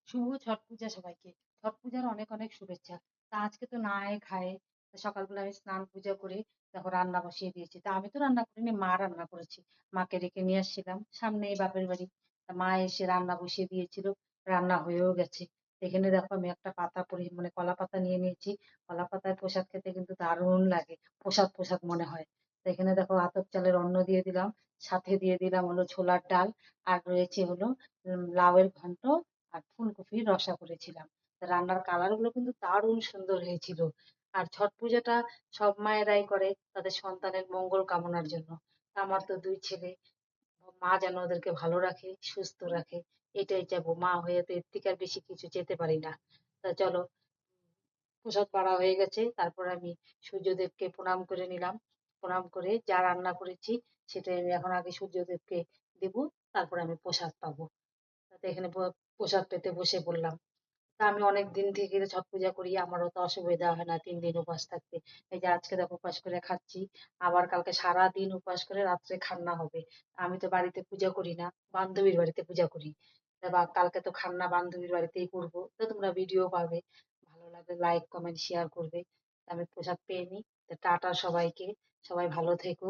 শুভ ছট পূজা সবাইকে। ছট পূজার অনেক অনেক শুভেচ্ছা। তা আজকে তো না আয়ে খায়ে সকালবেলা আমি স্নান পূজা করে দেখো রান্না বসিয়ে দিয়েছি। তা আমি তো রান্না করিনি, মা রান্না করেছি। মাকে ডেকে নিয়ে আসছিলাম, সামনেই বাপের বাড়ি। তা মা এসে রান্না বসিয়ে দিয়েছিল, রান্না হয়েও গেছে। এখানে দেখো আমি একটা পাতা মানে কলা পাতা নিয়ে নিয়েছি। কলা পাতায় প্রসাদ খেতে কিন্তু দারুণ লাগে, প্রসাদ প্রসাদ মনে হয়। তো এখানে দেখো আতপ চালের অন্ন দিয়ে দিলাম, সাথে দিয়ে দিলাম হলো ছোলার ডাল, আর রয়েছে হলো লাউয়ের ঘন্ট, আর ফুলকপির রসা করেছিলাম। তা রান্নার কালার গুলো কিন্তু দারুণ সুন্দর হয়েছিল। আর ছট পূজাটা সব মায়েরাই করে তাদের সন্তানের মঙ্গল কামনার জন্য। তা আমার তো দুই ছেলে, মা যেন ওদেরকে ভালো রাখে, সুস্থ রাখে, এটাই চাইবো। মা হয়ে তো এর থেকে আর বেশি কিছু চেতে পারি না। তা চলো, প্রসাদ পাড়া হয়ে গেছে, তারপর আমি সূর্যদেবকে প্রণাম করে নিলাম। প্রণাম করে যা রান্না করেছি সেটাই আমি এখন আগে সূর্যদেবকে দেব, তারপর আমি প্রসাদ পাবো। তাতে এখানে প্রসাদ পেতে বসে পড়লাম। তা আমি অনেক দিন থেকে ছট পূজা করি, আমারও তো অসুবিধা হয় না 3 দিন উপবাস থাকতে। এই যে আজকে দেখো উপবাস করে খাচ্ছি, আবার কালকে সারা দিন উপবাস করে রাত্রে খান্না হবে। আমি তো বাড়িতে পূজা করি না, বান্ধবীর বাড়িতে পূজা করি। তা কালকে তো খান্না বান্ধবীর বাড়িতেই করবো, তো তোমরা ভিডিও পাবে, ভালো লাগলে লাইক কমেন্ট শেয়ার করবে। তা আমি প্রসাদ পেয়ে নিই। তা টাটা সবাইকে, সবাই ভালো থেকো,